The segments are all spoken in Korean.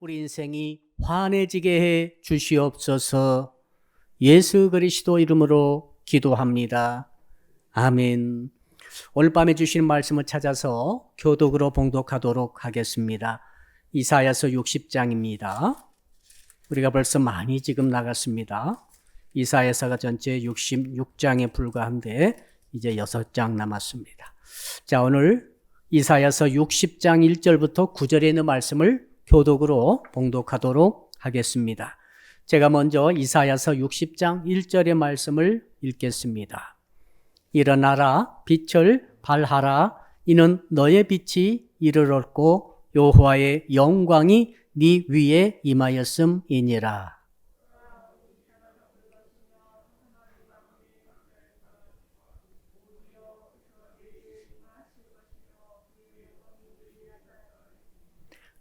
우리 인생이 환해지게 해 주시옵소서. 예수 그리스도 이름으로 기도합니다. 아멘. 오늘 밤에 주신 말씀을 찾아서 교독으로 봉독하도록 하겠습니다. 이사야서 60장입니다. 우리가 벌써 많이 지금 나갔습니다. 이사야서가 전체 66장에 불과한데 이제 6장 남았습니다. 자, 오늘 이사야서 60장 1절부터 9절에 있는 말씀을 교독으로 봉독하도록 하겠습니다. 제가 먼저 이사야서 60장 1절의 말씀을 읽겠습니다. 일어나라, 빛을 발하라. 이는 너의 빛이 이르렀고 여호와의 영광이 네 위에 임하였음이니라.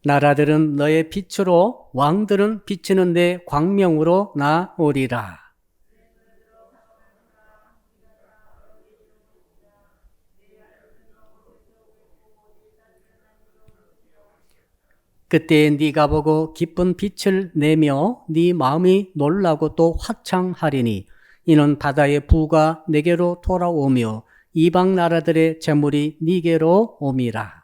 나라들은 너의 빛으로, 왕들은 비치는 내 광명으로 나오리라. 그때 네가 보고 기쁜 빛을 내며 네 마음이 놀라고 또 화창하리니 이는 바다의 부가 네게로 돌아오며 이방 나라들의 재물이 네게로 오미라.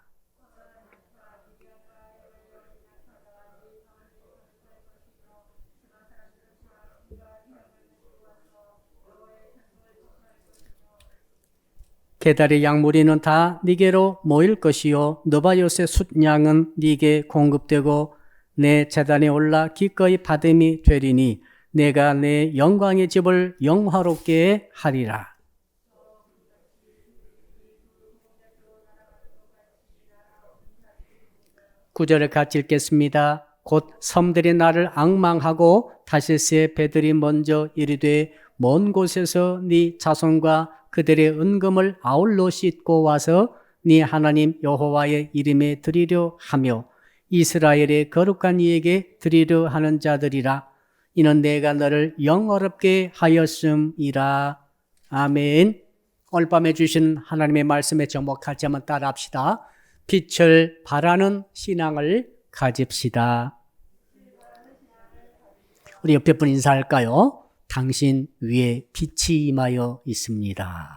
게달의 양무리는 다 네게로 모일 것이요 느바요스의 숫양은 네게 공급되고 내 제단에 올라 기꺼이 받음이 되리니 내가 내 영광의 집을 영화롭게 하리라. 구절을 같이 읽겠습니다. 곧 섬들이 나를 앙망하고 다시스의 배들이 먼저 이르되 먼 곳에서 네 자손과 그들의 은금을 아울러 싣고 와서 네 하나님 여호와의 이름에 드리려 하며 이스라엘의 거룩한 이에게 드리려 하는 자들이라. 이는 내가 너를 영어롭게 하였음이라. 아멘. 오늘 밤에 주신 하나님의 말씀에 접목하지 한번 따라합시다. 빛을 발하는 신앙을 가집시다. 우리 옆에 분 인사할까요? 당신 위에 빛이 임하여 있습니다.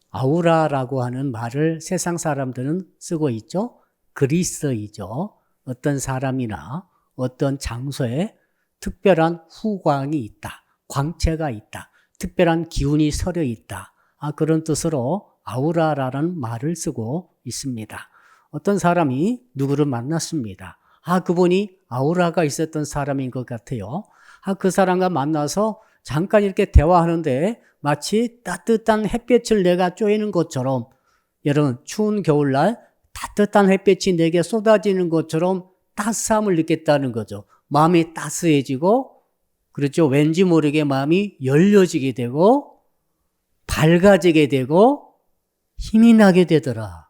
아우라라고 하는 말을 세상 사람들은 쓰고 있죠. 그리스이죠. 어떤 사람이나 어떤 장소에 특별한 후광이 있다. 광채가 있다. 특별한 기운이 서려 있다. 그런 뜻으로 아우라라는 말을 쓰고 있습니다. 어떤 사람이 누구를 만났습니다. 그분이 아우라가 있었던 사람인 것 같아요. 그 사람과 만나서 잠깐 이렇게 대화하는데 마치 따뜻한 햇볕을 내가 쬐는 것처럼, 여러분 추운 겨울날 따뜻한 햇볕이 내게 쏟아지는 것처럼 따스함을 느꼈다는 거죠. 마음이 따스해지고, 그렇죠. 왠지 모르게 마음이 열려지게 되고 밝아지게 되고 힘이 나게 되더라.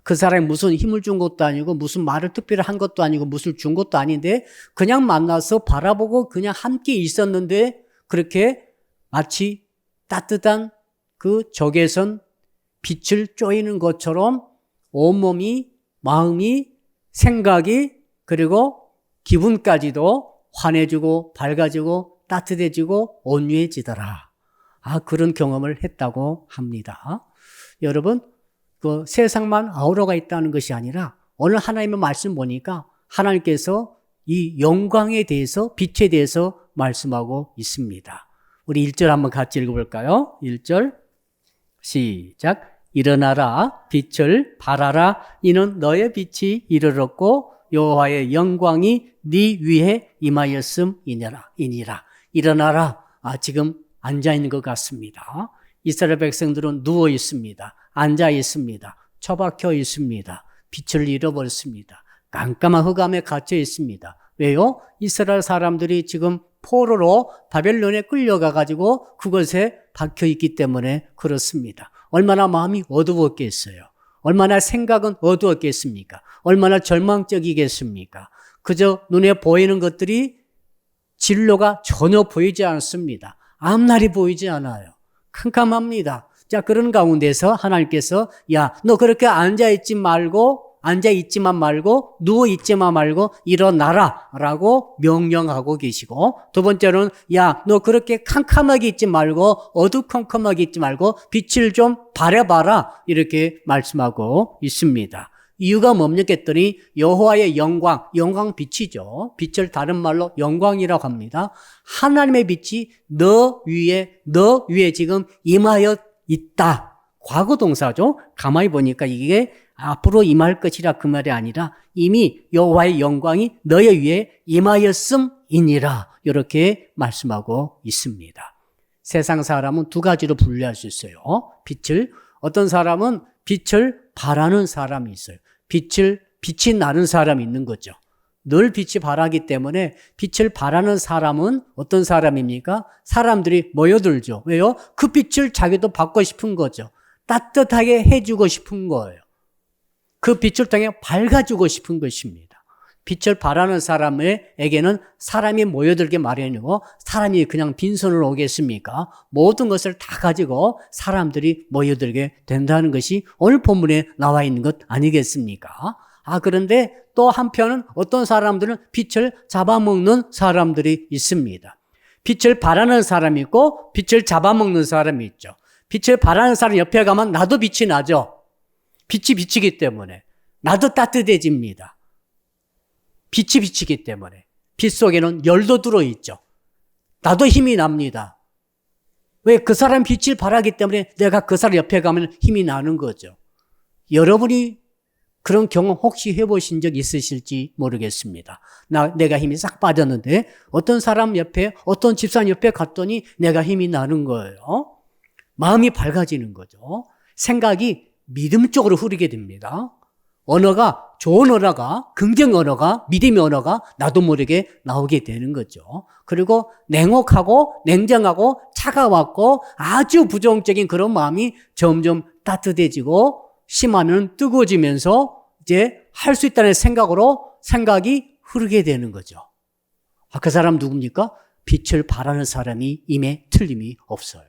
그 사람이 무슨 힘을 준 것도 아니고 무슨 말을 특별히 한 것도 아니고 무슨 준 것도 아닌데 그냥 만나서 바라보고 그냥 함께 있었는데 그렇게 마치 따뜻한 그 적외선 빛을 쬐이는 것처럼 온몸이, 마음이, 생각이 그리고 기분까지도 환해지고 밝아지고 따뜻해지고 온유해지더라. 그런 경험을 했다고 합니다. 여러분, 그 세상만 아우라가 있다는 것이 아니라 오늘 하나님의 말씀 보니까 하나님께서 이 영광에 대해서, 빛에 대해서 말씀하고 있습니다. 우리 1절 한번 같이 읽어볼까요? 1절 시작. 일어나라, 빛을 발하라. 이는 너의 빛이 이르렀고 여호와의 영광이 네 위에 임하였음이니라. 일어나라. 지금 앉아 있는 것 같습니다. 이스라엘 백성들은 누워 있습니다. 앉아 있습니다. 처박혀 있습니다. 빛을 잃어버렸습니다. 깜깜한 흑암에 갇혀 있습니다. 왜요? 이스라엘 사람들이 지금 포로로 바벨론에 끌려가가지고 그것에 박혀 있기 때문에 그렇습니다. 얼마나 마음이 어두웠겠어요. 얼마나 생각은 어두웠겠습니까? 얼마나 절망적이겠습니까? 그저 눈에 보이는 것들이 진로가 전혀 보이지 않습니다. 앞날이 보이지 않아요. 캄캄합니다. 자, 그런 가운데서 하나님께서 야, 너 그렇게 앉아있지 말고 앉아있지만 말고 누워있지만 말고 일어나라 라고 명령하고 계시고, 두 번째로는 야, 너 그렇게 캄캄하게 있지 말고 어두컴컴하게 있지 말고 빛을 좀 발해봐라 이렇게 말씀하고 있습니다. 이유가 뭡니까 했더니 여호와의 영광, 영광 빛이죠. 빛을 다른 말로 영광이라고 합니다. 하나님의 빛이 너 위에 지금 임하여 있다. 과거 동사죠. 가만히 보니까 이게 앞으로 임할 것이라 그 말이 아니라 이미 여호와의 영광이 너의 위에 임하였음이니라 이렇게 말씀하고 있습니다. 세상 사람은 두 가지로 분류할 수 있어요. 어떤 사람은 빛을 바라는 사람이 있어요. 빛이 나는 사람이 있는 거죠. 늘 빛이 바라기 때문에 빛을 바라는 사람은 어떤 사람입니까? 사람들이 모여들죠. 왜요? 그 빛을 자기도 받고 싶은 거죠. 따뜻하게 해주고 싶은 거예요. 그 빛을 통해 밝아주고 싶은 것입니다. 빛을 바라는 사람에게는 사람이 모여들게 마련이고 사람이 그냥 빈손으로 오겠습니까? 모든 것을 다 가지고 사람들이 모여들게 된다는 것이 오늘 본문에 나와 있는 것 아니겠습니까? 그런데 또 한편은 어떤 사람들은 빛을 잡아먹는 사람들이 있습니다. 빛을 바라는 사람이 있고 빛을 잡아먹는 사람이 있죠. 빛을 바라는 사람 옆에 가면 나도 빛이 나죠. 빛이 비치기 때문에 나도 따뜻해집니다. 빛이 비치기 때문에 빛 속에는 열도 들어있죠. 나도 힘이 납니다. 왜? 그 사람 빛을 바라기 때문에 내가 그 사람 옆에 가면 힘이 나는 거죠. 여러분이 그런 경험 혹시 해보신 적 있으실지 모르겠습니다. 내가 힘이 싹 빠졌는데 어떤 사람 옆에, 어떤 집사님 옆에 갔더니 내가 힘이 나는 거예요. 마음이 밝아지는 거죠. 생각이 믿음 쪽으로 흐르게 됩니다. 언어가, 좋은 언어가, 긍정 언어가, 믿음의 언어가 나도 모르게 나오게 되는 거죠. 그리고 냉혹하고 냉정하고 차가웠고 아주 부정적인 그런 마음이 점점 따뜻해지고 심하면 뜨거워지면서 이제 할 수 있다는 생각이 흐르게 되는 거죠. 그 사람 누굽니까? 빛을 바라는 사람이 임에 틀림이 없어요.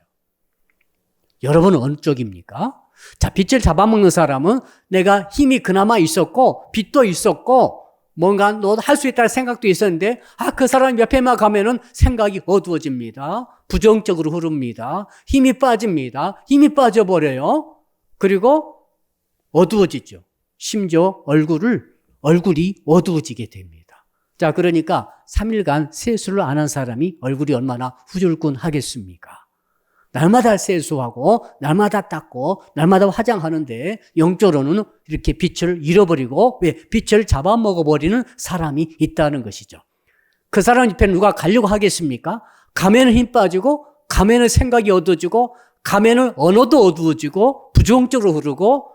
여러분은 어느 쪽입니까? 자, 빛을 잡아먹는 사람은 내가 힘이 그나마 있었고 빛도 있었고 뭔가 너도 할 수 있다는 생각도 있었는데 그 사람 옆에만 가면은 생각이 어두워집니다. 부정적으로 흐릅니다. 힘이 빠집니다. 힘이 빠져버려요. 그리고 어두워지죠. 심지어 얼굴이 어두워지게 됩니다. 자, 그러니까 3일간 세수를 안 한 사람이 얼굴이 얼마나 후줄근하겠습니까? 날마다 세수하고 날마다 닦고 날마다 화장하는데 영적으로는 이렇게 빛을 잃어버리고 빛을 잡아먹어버리는 사람이 있다는 것이죠. 그 사람 옆에 누가 가려고 하겠습니까? 가면은 힘 빠지고 가면은 생각이 어두워지고 가면은 언어도 어두워지고 부정적으로 흐르고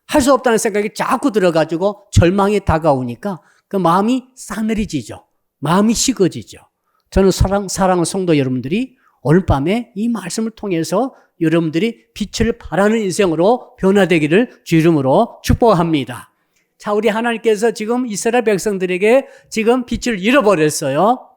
할 수 없다는 생각이 자꾸 들어가지고 절망이 다가오니까 그 마음이 싸늘해지죠. 마음이 식어지죠. 저는 사랑하는 성도 여러분들이 오늘 밤에 이 말씀을 통해서 여러분들이 빛을 바라는 인생으로 변화되기를 주 이름으로 축복합니다. 자, 우리 하나님께서 지금 이스라엘 백성들에게 지금 빛을 잃어버렸어요.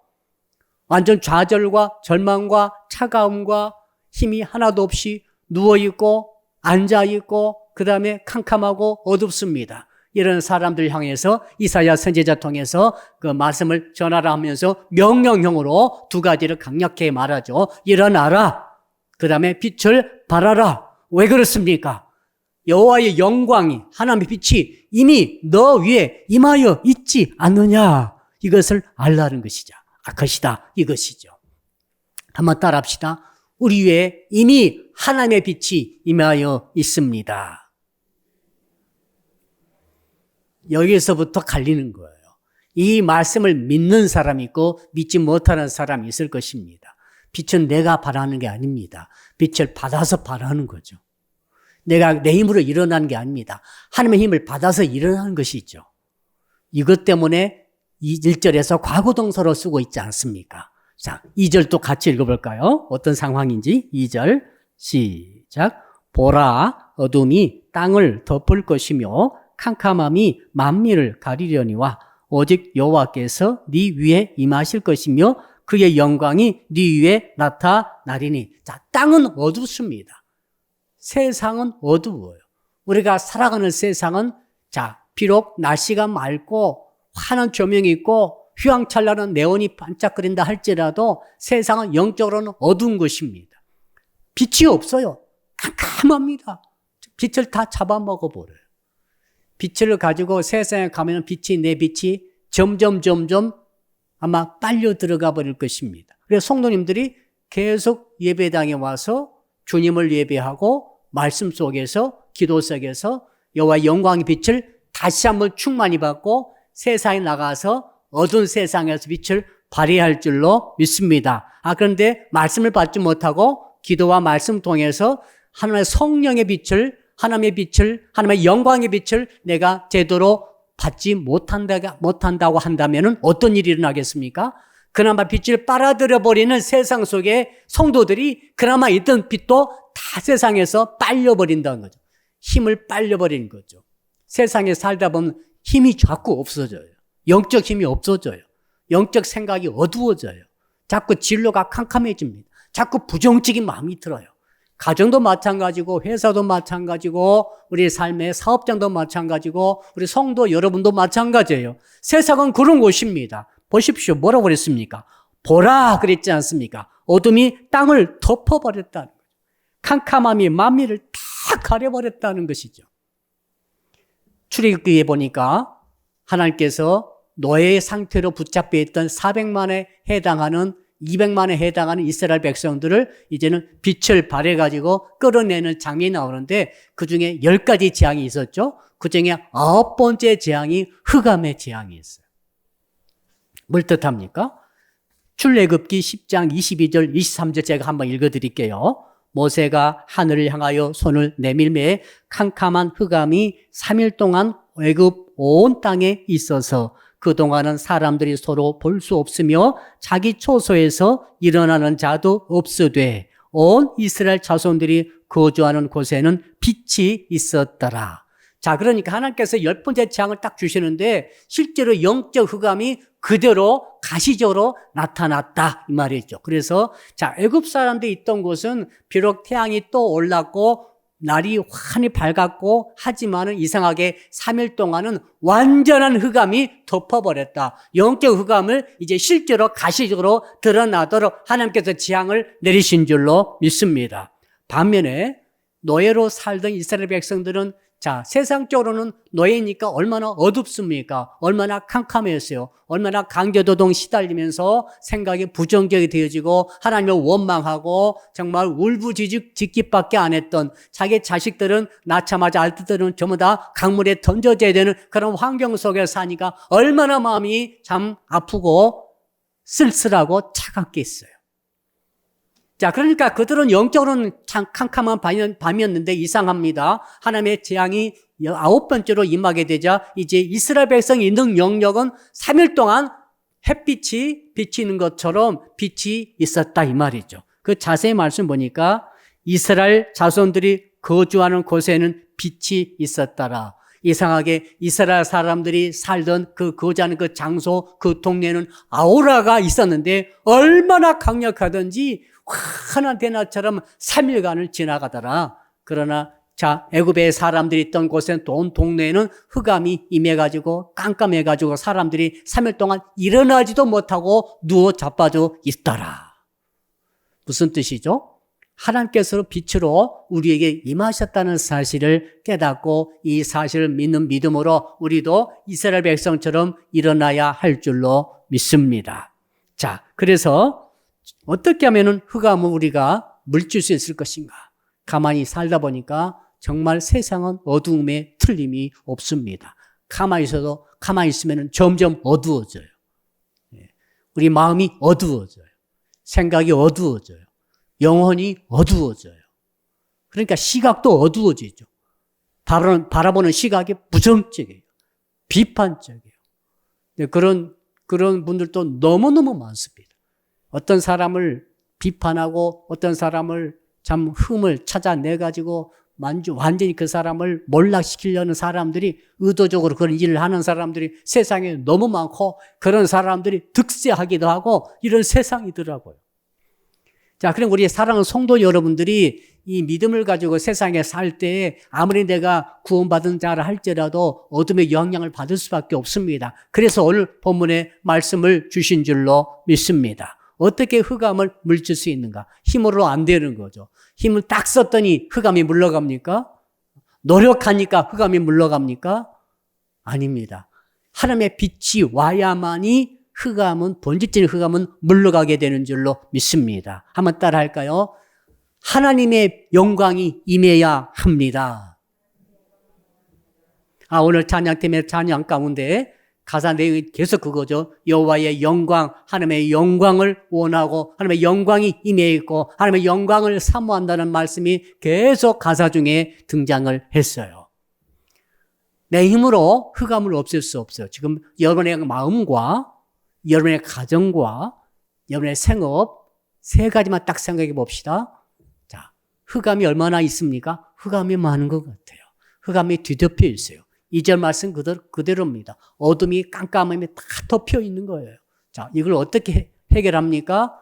완전 좌절과 절망과 차가움과 힘이 하나도 없이 누워있고 앉아있고 그 다음에 캄캄하고 어둡습니다. 이런 사람들 향해서 이사야 선지자 통해서 그 말씀을 전하라 하면서 명령형으로 두 가지를 강력하게 말하죠. 일어나라. 그 다음에 빛을 발하라. 왜 그렇습니까? 여호와의 영광이, 하나님의 빛이 이미 너 위에 임하여 있지 않느냐. 이것을 알라는 것이죠. 것이다. 이것이죠. 한번 따라합시다. 우리 위에 이미 하나님의 빛이 임하여 있습니다. 여기서부터 갈리는 거예요. 이 말씀을 믿는 사람이 있고 믿지 못하는 사람이 있을 것입니다. 빛은 내가 바라는 게 아닙니다. 빛을 받아서 바라는 거죠. 내가 내 힘으로 일어나는 게 아닙니다. 하나님의 힘을 받아서 일어나는 것이죠. 이것 때문에 1절에서 과거동사로 쓰고 있지 않습니까? 자, 2절도 같이 읽어볼까요? 어떤 상황인지 2절 시작. 보라, 어둠이 땅을 덮을 것이며 캄캄함이 만민을 가리려니와 오직 여호와께서 네 위에 임하실 것이며 그의 영광이 네 위에 나타나리니. 자, 땅은 어둡습니다. 세상은 어두워요. 우리가 살아가는 세상은 비록 날씨가 맑고 환한 조명이 있고 휘황찬란한 네온이 반짝거린다 할지라도 세상은 영적으로는 어두운 것입니다. 빛이 없어요. 깜깜합니다. 빛을 다 잡아먹어버려요. 빛을 가지고 세상에 가면 내 빛이 점점 아마 빨려 들어가 버릴 것입니다. 그래서 성도님들이 계속 예배당에 와서 주님을 예배하고 말씀 속에서 기도 속에서 여호와의 영광의 빛을 다시 한번 충만히 받고 세상에 나가서 어두운 세상에서 빛을 발휘할 줄로 믿습니다. 그런데 말씀을 받지 못하고 기도와 말씀 통해서 하나님의 성령의 빛을, 하나님의 영광의 빛을 내가 제대로 받지 못한다고 한다면 어떤 일이 일어나겠습니까? 그나마 빛을 빨아들여버리는 세상 속에 성도들이 그나마 있던 빛도 다 세상에서 빨려버린다는 거죠. 힘을 빨려버리는 거죠. 세상에 살다 보면 힘이 자꾸 없어져요. 영적 힘이 없어져요. 영적 생각이 어두워져요. 자꾸 진로가 캄캄해집니다. 자꾸 부정적인 마음이 들어요. 가정도 마찬가지고 회사도 마찬가지고 우리 삶의 사업장도 마찬가지고 우리 성도 여러분도 마찬가지예요. 세상은 그런 곳입니다. 보십시오. 뭐라고 그랬습니까? 보라 그랬지 않습니까? 어둠이 땅을 덮어버렸다는 거죠. 캄캄함이 만민을 다 가려버렸다는 것이죠. 출애굽기에 보니까 하나님께서 노예의 상태로 붙잡혀 있던 400만에 해당하는 200만에 해당하는 이스라엘 백성들을 이제는 빛을 발해가지고 끌어내는 장면이 나오는데 그중에 10가지 재앙이 있었죠. 그중에 9번째 재앙이 흑암의 재앙이었어요. 뭘 뜻합니까? 출애굽기 10장 22절 23절 제가 한번 읽어드릴게요. 모세가 하늘을 향하여 손을 내밀매 캄캄한 흑암이 3일 동안 애굽 온 땅에 있어서 그동안은 사람들이 서로 볼 수 없으며 자기 초소에서 일어나는 자도 없으되 온 이스라엘 자손들이 거주하는 곳에는 빛이 있었더라. 자, 그러니까 하나님께서 10번째 재앙을 딱 주시는데 실제로 영적 흑암이 그대로 가시적으로 나타났다 이 말이죠. 그래서 자, 애굽 사람들이 있던 곳은 비록 태양이 또 올랐고 날이 환히 밝았고 하지만은 이상하게 3일 동안은 완전한 흑암이 덮어버렸다. 영적 흑암을 이제 실제로 가시적으로 드러나도록 하나님께서 재앙을 내리신 줄로 믿습니다. 반면에 노예로 살던 이스라엘 백성들은 자, 세상적으로는 노예니까 얼마나 어둡습니까? 얼마나 캄캄했어요. 얼마나 강제노동 시달리면서 생각이 부정적이 되어지고 하나님을 원망하고 정말 울부짖기밖에 안 했던 자기 자식들은 낳자마자 알뜰들은 전부 다 강물에 던져져야 되는 그런 환경 속에 사니까 얼마나 마음이 참 아프고 쓸쓸하고 차갑겠어요. 자, 그러니까 그들은 영적으로는 참 캄캄한 밤이었는데 이상합니다. 하나님의 재앙이 9번째로 임하게 되자 이제 이스라엘 백성이 있는 영역은 3일 동안 햇빛이 비치는 것처럼 빛이 있었다 이 말이죠. 그 자세히 말씀 보니까 이스라엘 자손들이 거주하는 곳에는 빛이 있었더라. 이상하게 이스라엘 사람들이 살던 그 거주하는 그 장소, 그 동네는 아우라가 있었는데 얼마나 강력하든지 환한 대낮처럼 3일간을 지나가더라. 그러나 자, 애굽의 사람들이 있던 곳엔 온 동네에는 흑암이 임해가지고 깜깜해가지고 사람들이 3일 동안 일어나지도 못하고 누워 자빠져 있더라. 무슨 뜻이죠? 하나님께서 빛으로 우리에게 임하셨다는 사실을 깨닫고 이 사실을 믿는 믿음으로 우리도 이스라엘 백성처럼 일어나야 할 줄로 믿습니다. 자, 그래서 어떻게 하면 흑암을 우리가 물질 수 있을 것인가? 가만히 살다 보니까 정말 세상은 어두움에 틀림이 없습니다. 가만히 있으면 점점 어두워져요. 우리 마음이 어두워져요. 생각이 어두워져요. 영혼이 어두워져요. 그러니까 시각도 어두워지죠. 바라보는 시각이 부정적이에요. 비판적이에요. 그런 분들도 너무너무 많습니다. 어떤 사람을 비판하고 어떤 사람을 참 흠을 찾아내가지고 완전히 그 사람을 몰락시키려는 사람들이 의도적으로 그런 일을 하는 사람들이 세상에 너무 많고 그런 사람들이 득세하기도 하고 이런 세상이더라고요. 자, 그럼 우리 사랑하는 성도 여러분들이 이 믿음을 가지고 세상에 살 때 아무리 내가 구원받은 자라 할지라도 어둠의 영향을 받을 수밖에 없습니다. 그래서 오늘 본문에 말씀을 주신 줄로 믿습니다. 어떻게 흑암을 물질 수 있는가? 힘으로 안 되는 거죠. 힘을 딱 썼더니 흑암이 물러갑니까? 노력하니까 흑암이 물러갑니까? 아닙니다. 하나님의 빛이 와야만이 흑암은, 본질적인 흑암은 물러가게 되는 줄로 믿습니다. 한번 따라 할까요? 하나님의 영광이 임해야 합니다. 오늘 찬양팀의 찬양 가운데 가사 내용이 계속 그거죠. 여호와의 영광, 하나님의 영광을 원하고 하나님의 영광이 임해 있고 하나님의 영광을 사모한다는 말씀이 계속 가사 중에 등장을 했어요. 내 힘으로 흑암을 없앨 수 없어요. 지금 여러분의 마음과 여러분의 가정과 여러분의 생업 세 가지만 딱 생각해 봅시다. 자, 흑암이 얼마나 있습니까? 흑암이 많은 것 같아요. 흑암이 뒤덮여 있어요. 2절 말씀 그대로입니다. 어둠이 깜깜함에 다 덮여 있는 거예요. 자, 이걸 어떻게 해결합니까?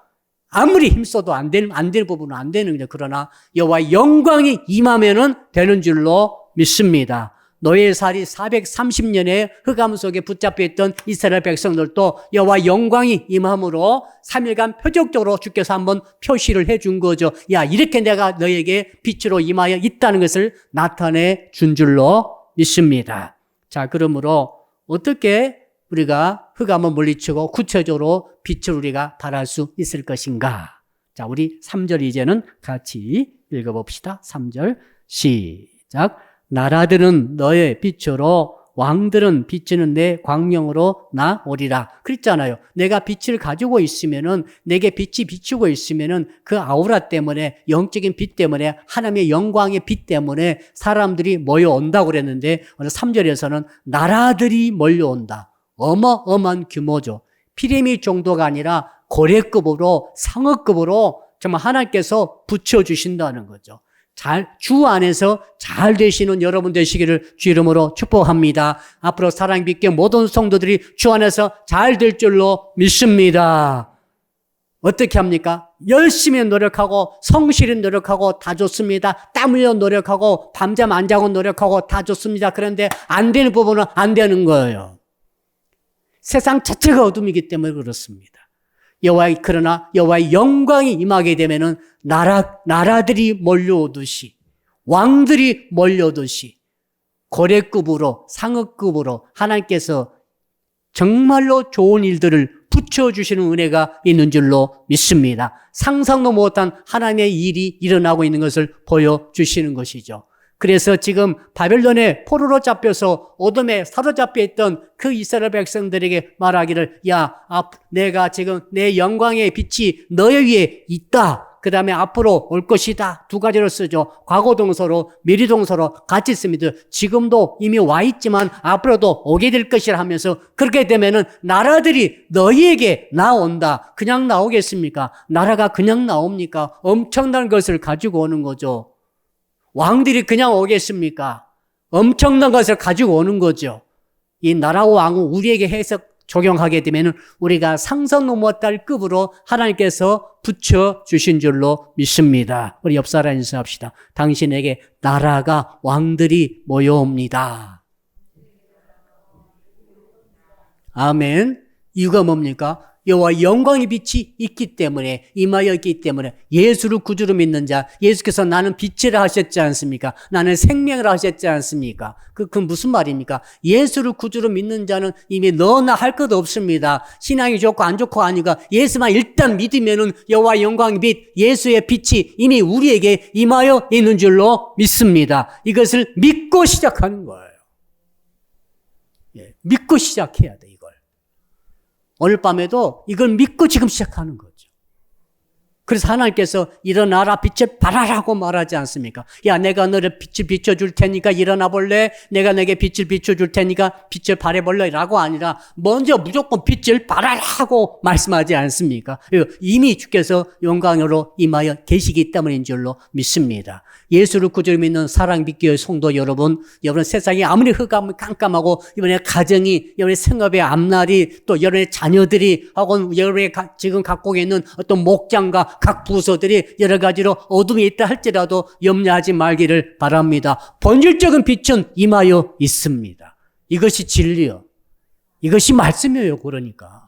아무리 힘써도 안 되는 부분은 안 되는 거죠. 그러나 여호와의 영광이 임하면은 되는 줄로 믿습니다. 노예살이 430년의 흑암 속에 붙잡혀 있던 이스라엘 백성들도 여호와의 영광이 임함으로 3일간 표적적으로 주께서 한번 표시를 해준 거죠. 야, 이렇게 내가 너에게 빛으로 임하여 있다는 것을 나타내 준 줄로 믿습니다. 자, 그러므로 어떻게 우리가 흑암을 물리치고 구체적으로 빛을 우리가 발할 수 있을 것인가? 자, 우리 3절 이제는 같이 읽어봅시다. 3절 시작. 나라들은 너의 빛으로 왕들은 비치는 내 광명으로 나오리라. 그랬잖아요. 내가 빛을 가지고 있으면은, 내게 빛이 비추고 있으면은 그 아우라 때문에, 영적인 빛 때문에, 하나님의 영광의 빛 때문에 사람들이 모여온다고 그랬는데 오늘 3절에서는 나라들이 몰려온다. 어마어마한 규모죠. 피라미드 정도가 아니라 고래급으로, 상어급으로 정말 하나님께서 붙여주신다는 거죠. 주 안에서 잘 되시는 여러분 되시기를 주 이름으로 축복합니다. 앞으로 사랑 믿게 모든 성도들이 주 안에서 잘 될 줄로 믿습니다. 어떻게 합니까? 열심히 노력하고 성실히 노력하고 다 좋습니다. 땀 흘려 노력하고 밤잠 안 자고 노력하고 다 좋습니다. 그런데 안 되는 부분은 안 되는 거예요. 세상 자체가 어둠이기 때문에 그렇습니다. 그러나 여호와의 영광이 임하게 되면은 나라들이 몰려오듯이, 왕들이 몰려오듯이 고래급으로, 상어급으로 하나님께서 정말로 좋은 일들을 붙여주시는 은혜가 있는 줄로 믿습니다. 상상도 못한 하나님의 일이 일어나고 있는 것을 보여주시는 것이죠. 그래서 지금 바벨론의 포로로 잡혀서 어둠에 사로잡혀 있던 그 이스라엘 백성들에게 말하기를, 야, 내가 지금 내 영광의 빛이 너희 위에 있다. 그 다음에 앞으로 올 것이다. 두 가지로 쓰죠. 과거 동사로, 미래 동사로 같이 씁니다. 지금도 이미 와 있지만 앞으로도 오게 될 것이라 하면서, 그렇게 되면은 나라들이 너희에게 나온다. 그냥 나오겠습니까? 나라가 그냥 나옵니까? 엄청난 것을 가지고 오는 거죠. 왕들이 그냥 오겠습니까? 엄청난 것을 가지고 오는 거죠. 이 나라와 왕은 우리에게 해석 적용하게 되면 우리가 상상도 못할 급으로 하나님께서 붙여주신 줄로 믿습니다. 우리 옆 사람 인사합시다. 당신에게 나라가, 왕들이 모여옵니다. 아멘. 이유가 뭡니까? 여호와 영광의 빛이 있기 때문에, 임하여 있기 때문에, 예수를 구주로 믿는 자, 예수께서 나는 빛이라 하셨지 않습니까? 나는 생명이라 하셨지 않습니까? 그건 무슨 말입니까? 예수를 구주로 믿는 자는 이미 너나 할 것 없습니다. 신앙이 좋고 안 좋고 아니가, 예수만 일단 믿으면은 여호와 영광의 빛, 예수의 빛이 이미 우리에게 임하여 있는 줄로 믿습니다. 이것을 믿고 시작하는 거예요. 믿고 시작해야 돼, 이걸. 오늘 밤에도 이걸 믿고 지금 시작하는 거죠. 그래서 하나님께서 일어나라, 빛을 발하라고 말하지 않습니까? 야, 내가 너를 빛을 비춰줄 테니까 일어나 볼래? 내가 내게 빛을 비춰줄 테니까 빛을 발해볼래? 라고 아니라 먼저 무조건 빛을 발하라고 말씀하지 않습니까? 이미 주께서 영광으로 임하여 계시기 때문인 줄로 믿습니다. 예수를 구주로 믿는 사랑 믿기의 성도 여러분 세상이 아무리 흑암 깜깜하고 여러분의 가정이, 여러분의 생업의 앞날이, 또 여러분의 자녀들이, 혹은 여러분의 지금 갖고 있는 어떤 목장과 각 부서들이 여러 가지로 어둠이 있다 할지라도 염려하지 말기를 바랍니다. 본질적인 빛은 임하여 있습니다. 이것이 진리요. 이것이 말씀이에요. 그러니까.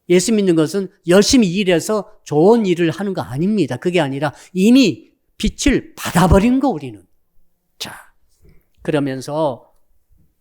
예수 믿는 것은 열심히 일해서 좋은 일을 하는 거 아닙니다. 그게 아니라 이미 빛을 받아버린 거 우리는. 자, 그러면서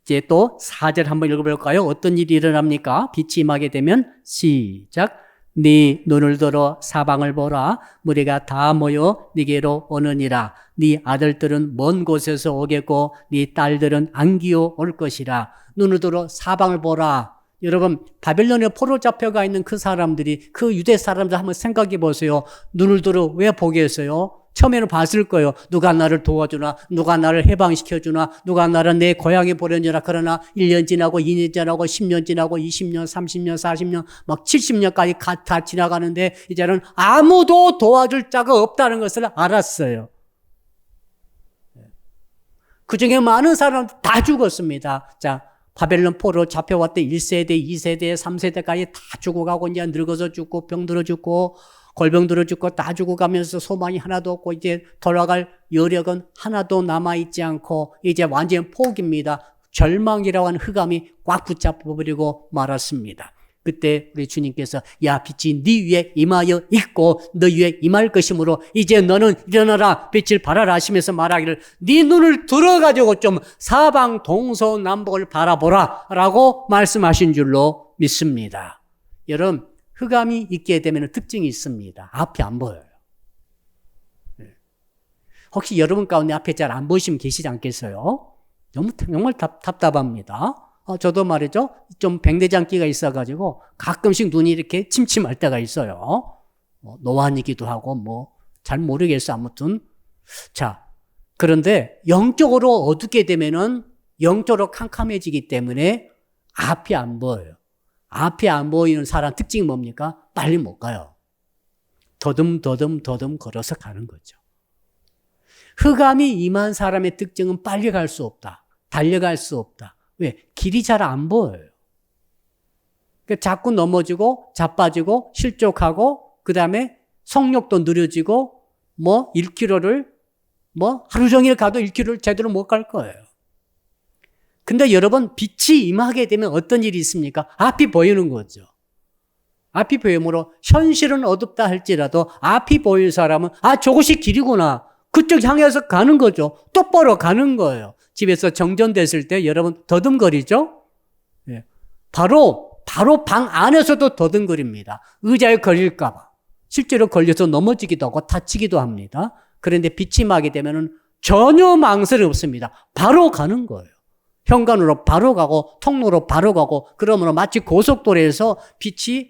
이제 또 4절 한번 읽어볼까요? 어떤 일이 일어납니까? 빛이 임하게 되면 시작. 네 눈을 들어 사방을 보라. 무리가 다 모여 네게로 오느니라. 네 아들들은 먼 곳에서 오겠고 네 딸들은 안기어 올 것이라. 눈을 들어 사방을 보라. 여러분, 바벨론에 포로 잡혀가 있는 그 사람들이, 그 유대 사람들 한번 생각해 보세요. 눈을 들어 왜 보겠어요? 처음에는 봤을 거예요. 누가 나를 도와주나, 누가 나를 해방시켜주나, 누가 나를 내 고향에 보내주나. 그러나 1년 지나고 2년 지나고 10년 지나고 20년, 30년, 40년, 막 70년까지 다 지나가는데 이제는 아무도 도와줄 자가 없다는 것을 알았어요. 그 중에 많은 사람들 다 죽었습니다. 자, 바벨론 포로 잡혀왔던 1세대, 2세대, 3세대까지 다 죽어가고 이제 늙어서 죽고 병들어 죽고 골병 들어 죽고 다 죽어가면서 소망이 하나도 없고 이제 돌아갈 여력은 하나도 남아있지 않고 이제 완전 포기입니다. 절망이라고 하는 흑암이 꽉 붙잡아버리고 말았습니다. 그때 우리 주님께서 야 빛이 네 위에 임하여 있고 너 위에 임할 것이므로 이제 너는 일어나라 빛을 발하라 하시면서 말하기를 네 눈을 들어가지고 좀 사방 동서남북을 바라보라 라고 말씀하신 줄로 믿습니다. 여러분 흑암이 있게 되면 특징이 있습니다. 앞이 안 보여요. 혹시 여러분 가운데 앞에 잘 안 보이시면 계시지 않겠어요? 정말 답답합니다. 저도 말이죠. 좀 백내장기가 있어가지고 가끔씩 눈이 이렇게 침침할 때가 있어요. 노안이기도 하고 잘 모르겠어. 아무튼. 자, 그런데 영적으로 어둡게 되면은 영적으로 캄캄해지기 때문에 앞이 안 보여요. 앞이 안 보이는 사람 특징이 뭡니까? 빨리 못 가요. 더듬 걸어서 가는 거죠. 흑암이 임한 사람의 특징은 빨리 갈 수 없다. 달려갈 수 없다. 왜? 길이 잘 안 보여요. 자꾸 넘어지고 자빠지고 실족하고 그 다음에 속력도 느려지고 1km를 하루 종일 가도 1km를 제대로 못 갈 거예요. 근데 여러분 빛이 임하게 되면 어떤 일이 있습니까? 앞이 보이는 거죠. 앞이 보이므로 현실은 어둡다 할지라도 앞이 보일 사람은 저것이 길이구나. 그쪽 향해서 가는 거죠. 똑바로 가는 거예요. 집에서 정전됐을 때 여러분 더듬거리죠? 예. 바로 방 안에서도 더듬거립니다. 의자에 걸릴까 봐. 실제로 걸려서 넘어지기도 하고 다치기도 합니다. 그런데 빛이 임하게 되면은 전혀 망설이 없습니다. 바로 가는 거예요. 현관으로 바로 가고 통로로 바로 가고 그러므로 마치 고속도로에서 빛이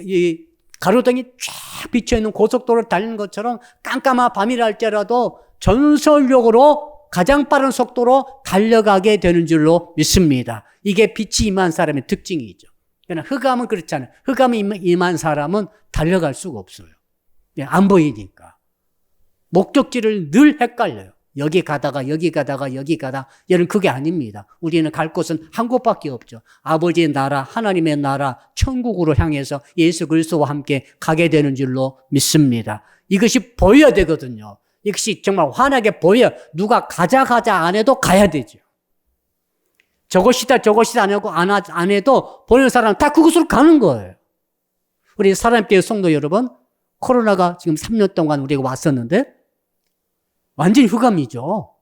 이 가로등이 쫙 비쳐있는 고속도로를 달리는 것처럼 깜깜한 밤이라 할지라도 전설력으로 가장 빠른 속도로 달려가게 되는 줄로 믿습니다. 이게 빛이 임한 사람의 특징이죠. 그러나 흑암은 그렇잖아요. 흑암이 임한 사람은 달려갈 수가 없어요. 안 보이니까. 목적지를 늘 헷갈려요. 여기 가다가 여러분 그게 아닙니다. 우리는 갈 곳은 한 곳밖에 없죠. 아버지의 나라, 하나님의 나라, 천국으로 향해서 예수 그리스도와 함께 가게 되는 줄로 믿습니다. 이것이 보여야 되거든요. 이것이 정말 환하게 보여. 누가 가자 안 해도 가야 되죠. 저것이다 안 해도 보는 사람 다 그곳으로 가는 거예요. 우리 사랑교회 성도 여러분, 코로나가 지금 3년 동안 우리가 왔었는데 완전히 흑암이죠.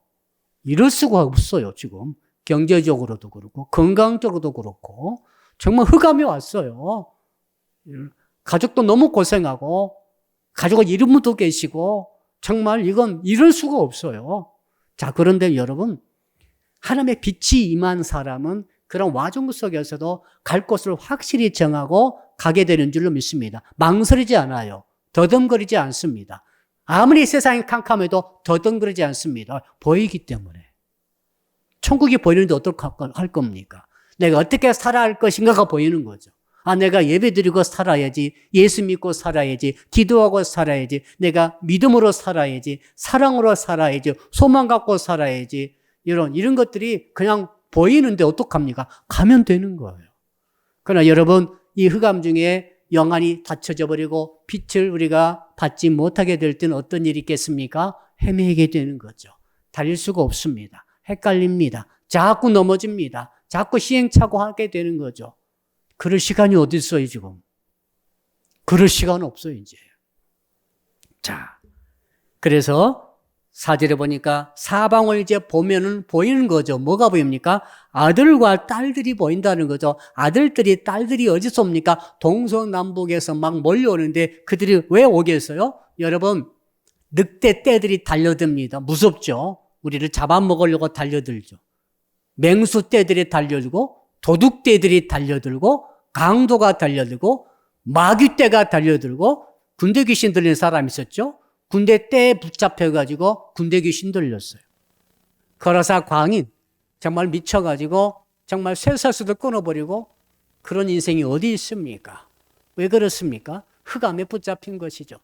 이럴 수가 없어요, 지금. 경제적으로도 그렇고, 건강적으로도 그렇고, 정말 흑암이 왔어요. 가족도 너무 고생하고, 가족은 이름도 계시고, 정말 이건 이럴 수가 없어요. 자, 그런데 여러분, 하나님의 빛이 임한 사람은 그런 와중 속에서도 갈 곳을 확실히 정하고 가게 되는 줄로 믿습니다. 망설이지 않아요. 더듬거리지 않습니다. 아무리 세상이 캄캄해도 더듬거리지 않습니다. 보이기 때문에. 천국이 보이는데 어떻게 할 겁니까? 내가 어떻게 살아야 할 것인가가 보이는 거죠. 내가 예배드리고 살아야지, 예수 믿고 살아야지, 기도하고 살아야지, 내가 믿음으로 살아야지, 사랑으로 살아야지, 소망 갖고 살아야지, 이런 것들이 그냥 보이는데 어떡합니까? 가면 되는 거예요. 그러나 여러분, 이 흑암 중에 영안이 닫혀져 버리고 빛을 우리가 받지 못하게 될 때는 어떤 일이 있겠습니까? 헤매게 되는 거죠. 달릴 수가 없습니다. 헷갈립니다. 자꾸 넘어집니다. 자꾸 시행착오하게 되는 거죠. 그럴 시간이 어디 있어요, 지금? 그럴 시간 없어요, 이제. 자, 그래서 4절에 보니까 사방을 이제 보면은 보이는 거죠. 뭐가 보입니까? 아들과 딸들이 보인다는 거죠. 아들들이, 딸들이 어디서 옵니까? 동서남북에서 막 몰려오는데 그들이 왜 오겠어요? 여러분, 늑대 떼들이 달려듭니다. 무섭죠? 우리를 잡아먹으려고 달려들죠. 맹수 떼들이 달려들고, 도둑 떼들이 달려들고, 강도가 달려들고, 마귀 떼가 달려들고, 군대 귀신 들리는 사람이 있었죠? 군대 떼에 붙잡혀가지고 군대 귀신 들렸어요. 거라사 광인, 정말 미쳐가지고 정말 쇠사슬도 끊어버리고 그런 인생이 어디 있습니까? 왜 그렇습니까? 흑암에 붙잡힌 것이죠.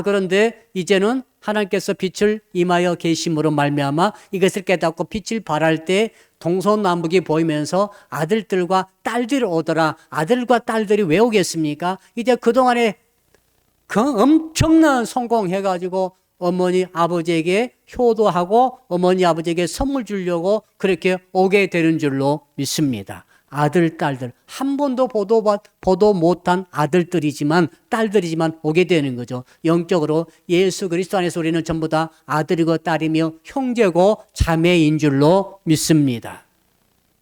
그런데 이제는 하나님께서 빛을 임하여 계심으로 말미암아 이것을 깨닫고 빛을 발할 때 동서남북이 보이면서 아들들과 딸들이 오더라. 아들과 딸들이 왜 오겠습니까? 이제 그동안에 그 엄청난 성공해가지고 어머니 아버지에게 효도하고 어머니 아버지에게 선물 주려고 그렇게 오게 되는 줄로 믿습니다. 아들, 딸들. 한 번도 보도 못한 아들들이지만 딸들이지만 오게 되는 거죠. 영적으로 예수 그리스도 안에서 우리는 전부 다 아들이고 딸이며 형제고 자매인 줄로 믿습니다.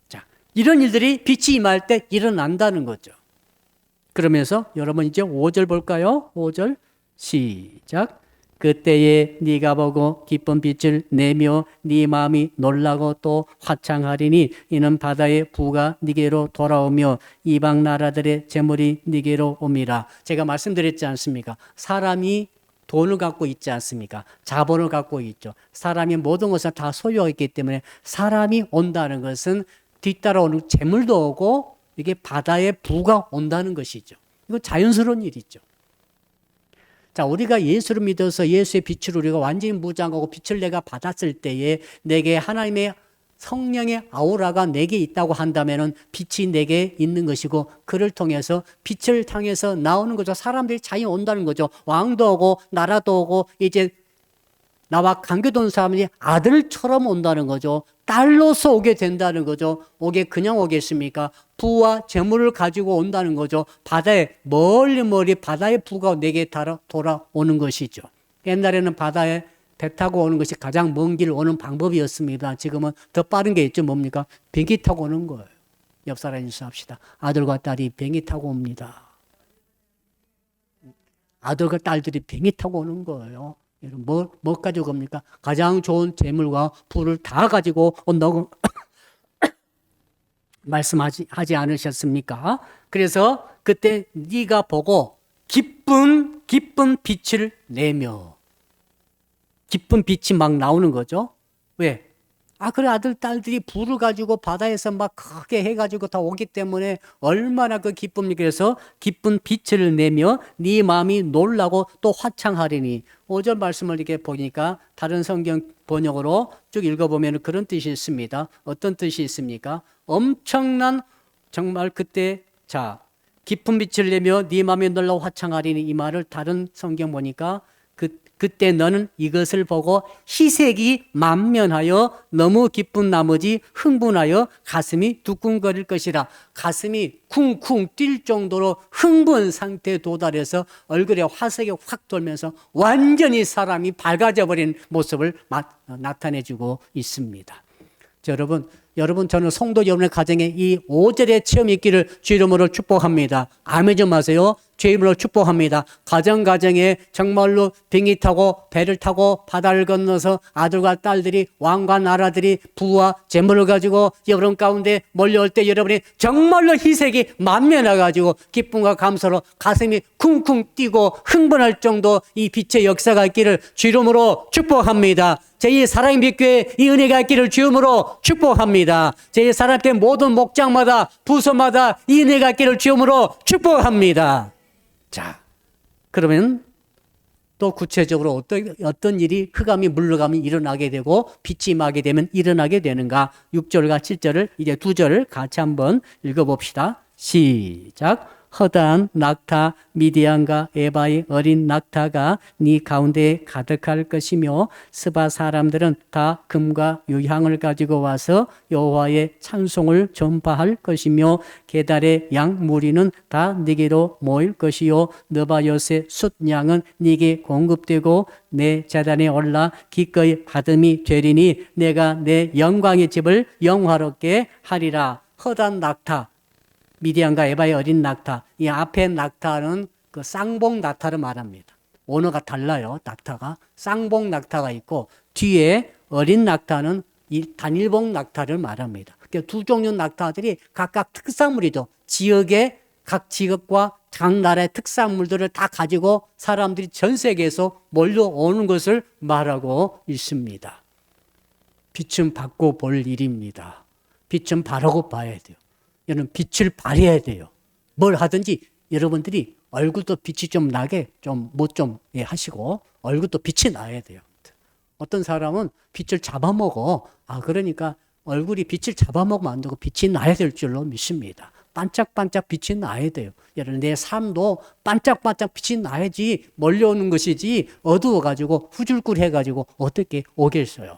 자, 이런 일들이 빛이 임할 때 일어난다는 거죠. 그러면서 여러분 이제 5절 볼까요? 5절 시작. 그때에 네가 보고 기쁜 빛을 내며 네 마음이 놀라고 또 화창하리니 이는 바다의 부가 네게로 돌아오며 이방 나라들의 재물이 네게로 옴이라. 제가 말씀드렸지 않습니까? 사람이 돈을 갖고 있지 않습니까? 자본을 갖고 있죠. 사람이 모든 것을 다 소유하기 때문에 사람이 온다는 것은 뒤따라오는 재물도 오고 이게 바다의 부가 온다는 것이죠. 이거 자연스러운 일이죠. 자, 우리가 예수를 믿어서 예수의 빛을 우리가 완전히 무장하고 빛을 내가 받았을 때에 내게 하나님의 성령의 아우라가 내게 있다고 한다면은 빛이 내게 있는 것이고 그를 통해서 빛을 향해서 나오는 거죠. 사람들이 자연히 온다는 거죠. 왕도 오고 나라도 오고 이제 나와 관계된 사람이 아들처럼 온다는 거죠. 딸로서 오게 된다는 거죠. 그냥 오겠습니까? 부와 재물을 가지고 온다는 거죠. 바다에 멀리 바다의 부가 내게 돌아오는 것이죠. 옛날에는 바다에 배 타고 오는 것이 가장 먼 길 오는 방법이었습니다. 지금은 더 빠른 게 있죠. 뭡니까? 비행기 타고 오는 거예요. 옆 사람 인수합시다. 아들과 딸이 비행기 타고 옵니다. 아들과 딸들이 비행기 타고 오는 거예요. 뭐 가지고 옵니까? 가장 좋은 재물과 부를 다 가지고 온다고 말씀하지 않으셨습니까? 그래서 그때 네가 보고 기쁜 빛을 내며 기쁜 빛이 막 나오는 거죠. 왜? 그래 아들 딸들이 부를 가지고 바다에서 막 크게 해가지고 다 오기 때문에 얼마나 그 기쁨이. 그래서 기쁜 빛을 내며 네 마음이 놀라고 또 화창하리니. 5절 말씀을 이렇게 보니까 다른 성경 번역으로 쭉 읽어보면 그런 뜻이 있습니다. 어떤 뜻이 있습니까? 엄청난 정말 그때 기쁜 빛을 내며 네 마음이 놀라고 화창하리니 이 말을 다른 성경 보니까 그때 너는 이것을 보고 희색이 만면하여 너무 기쁜 나머지 흥분하여 가슴이 두근거릴 것이라. 가슴이 쿵쿵 뛸 정도로 흥분 상태에 도달해서 얼굴에 화색이 확 돌면서 완전히 사람이 밝아져 버린 모습을 나타내주고 있습니다. 여러분 저는 성도 여러분의 가정에 이 5절의 체험이 있기를 주 이름으로 축복합니다. 아멘 좀 하세요. 주 이름으로 축복합니다. 가정에 정말로 비행기 타고 배를 타고 바다를 건너서 아들과 딸들이 왕과 나라들이 부와 재물을 가지고 여러분 가운데 몰려올 때 여러분이 정말로 희색이 만면해가지고 기쁨과 감사로 가슴이 쿵쿵 뛰고 흥분할 정도 이 빛의 역사가 있기를 주 이름으로 축복합니다. 제2 사랑의 빛교회 이 은혜가 있기를 주 이름으로 축복합니다. 제2 사랑의 모든 목장마다 부서마다 이 은혜가 있기를 주 이름으로 축복합니다. 자, 그러면 또 구체적으로 어떤 일이 흑암이 물러가면 일어나게 되고 빛이 임하게 되면 일어나게 되는가? 6절과 7절을 이제 2절을 같이 한번 읽어봅시다. 시작. 허다한 낙타 미디안과 에바의 어린 낙타가 네 가운데에 가득할 것이며 스바 사람들은 다 금과 유향을 가지고 와서 여호와의 찬송을 전파할 것이며 게달의 양 무리는 다 네게로 모일 것이요 느바요스의 숫양은 네게 공급되고 내 제단에 올라 기꺼이 받음이 되리니 내가 내 영광의 집을 영화롭게 하리라. 허다한 낙타 미디안과 에바의 어린 낙타. 이 앞에 낙타는 그 쌍봉 낙타를 말합니다. 언어가 달라요. 낙타가. 쌍봉 낙타가 있고 뒤에 어린 낙타는 단일봉 낙타를 말합니다. 그러니까 두 종류 낙타들이 각각 특산물이죠. 지역의 각 지역과 각 나라의 특산물들을 다 가지고 사람들이 전 세계에서 몰려오는 것을 말하고 있습니다. 빛은 받고 볼 일입니다. 빛은 바라고 봐야 돼요. 여러분 빛을 발해야 돼요. 뭘 하든지 여러분들이 얼굴도 빛이 좀 나게 하시고 얼굴도 빛이 나야 돼요. 어떤 사람은 빛을 잡아먹어. 그러니까 얼굴이 빛을 잡아먹으면 안 되고 빛이 나야 될 줄로 믿습니다. 반짝반짝 빛이 나야 돼요. 여러분 내 삶도 반짝반짝 빛이 나야지 몰려오는 것이지 어두워가지고 후줄굴해가지고 어떻게 오겠어요.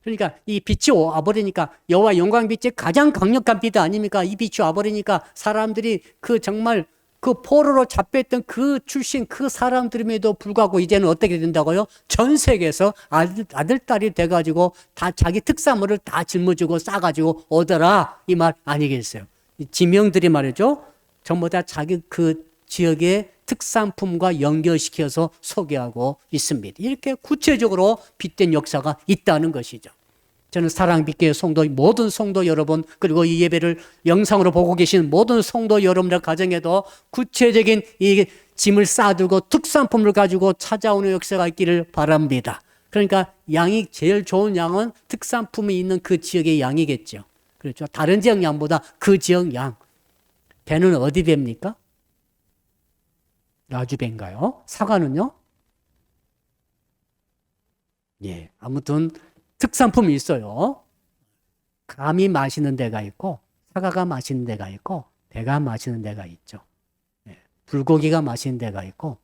그러니까 이 빛이 와버리니까 여호와 영광 빛이 가장 강력한 빛 아닙니까? 이 빛이 와버리니까 사람들이 그 정말 그 포로로 잡혀있던 그 출신 그 사람들임에도 불구하고 이제는 어떻게 된다고요? 전 세계에서 아들, 딸이 돼가지고 다 자기 특산물을 다 짊어지고 싸가지고 오더라. 이 말 아니겠어요? 지명들이 말이죠. 전부 다 자기 그 지역의 특산품과 연결시켜서 소개하고 있습니다. 이렇게 구체적으로 빗댄 역사가 있다는 것이죠. 저는 사랑빛교회 성도, 모든 성도 여러분, 그리고 이 예배를 영상으로 보고 계신 모든 성도 여러분들 가정에도 구체적인 이 짐을 싸들고 특산품을 가지고 찾아오는 역사가 있기를 바랍니다. 그러니까 양이 제일 좋은 양은 특산품이 있는 그 지역의 양이겠죠. 그렇죠. 다른 지역 양보다 그 지역 양. 배는 어디 배입니까? 라주배인가요? 사과는요? 예, 아무튼 특산품이 있어요. 감이 맛있는 데가 있고 사과가 맛있는 데가 있고 배가 맛있는 데가 있죠. 예, 불고기가 맛있는 데가 있고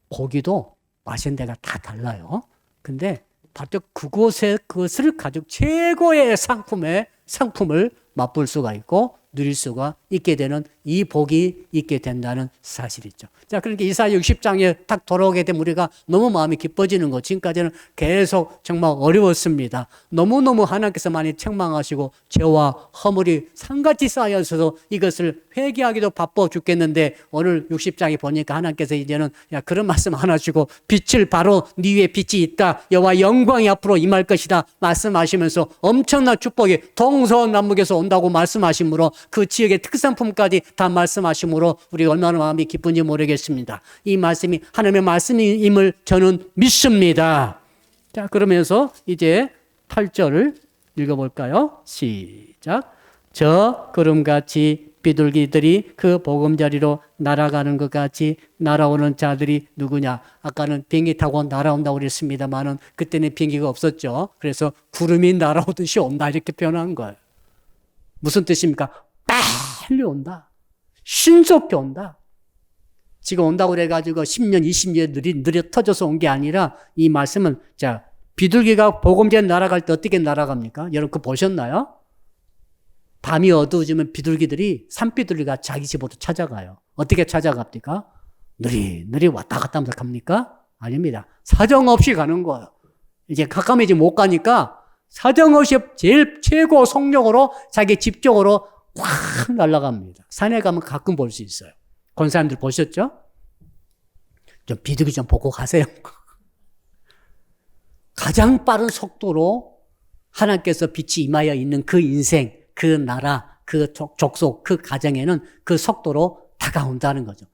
고기도 맛있는 데가 다 달라요. 근데 바로 그곳에 그것을 가지고 최고의 상품을 맛볼 수가 있고 누릴 수가 있게 되는 이 복이 있게 된다는 사실이죠. 자, 그러니까 이사야 60장에 딱 돌아오게 되면 우리가 너무 마음이 기뻐지는 거. 지금까지는 계속 정말 어려웠습니다. 너무너무 하나님께서 많이 책망하시고 죄와 허물이 산같이 쌓여서 이것을 회개하기도 바빠 죽겠는데 오늘 60장에 보니까 하나님께서 이제는 그런 말씀 안 하시고 빛을 바로 네 위에 빛이 있다. 여호와 영광이 앞으로 임할 것이다. 말씀하시면서 엄청난 축복이 동서남북에서 온다고 말씀하시므로 그 지역의 특산품까지 다 말씀하시므로 우리가 얼마나 마음이 기쁜지 모르겠습니다. 이 말씀이 하나님의 말씀임을 저는 믿습니다. 자, 그러면서 이제 8절을 읽어볼까요? 시작. 저 구름같이 비둘기들이 그 보금자리로 날아가는 것 같이 날아오는 자들이 누구냐? 아까는 비행기 타고 날아온다고 그랬습니다만은 그때는 비행기가 없었죠. 그래서 구름이 날아오듯이 온다 이렇게 표현한 거예요. 무슨 뜻입니까? 빨리 온다. 신속히 온다. 지금 온다고 그래가지고 10년, 20년 느려 터져서 온 게 아니라 이 말씀은 자 비둘기가 보금자리 날아갈 때 어떻게 날아갑니까? 여러분 그거 보셨나요? 밤이 어두워지면 비둘기들이 산비둘기가 자기 집으로 찾아가요. 어떻게 찾아갑니까? 느리 왔다 갔다 하면서 갑니까? 아닙니다. 사정없이 가는 거예요. 이제 가까워지 못 가니까 사정없이 제일 최고 속력으로 자기 집 쪽으로 확 날아갑니다. 산에 가면 가끔 볼 수 있어요. 건 사람들 보셨죠? 좀 비둘기 좀 보고 가세요. 가장 빠른 속도로 하나님께서 빛이 임하여 있는 그 인생, 그 나라, 그 족속, 그 가정에는 그 속도로 다가온다는 거죠.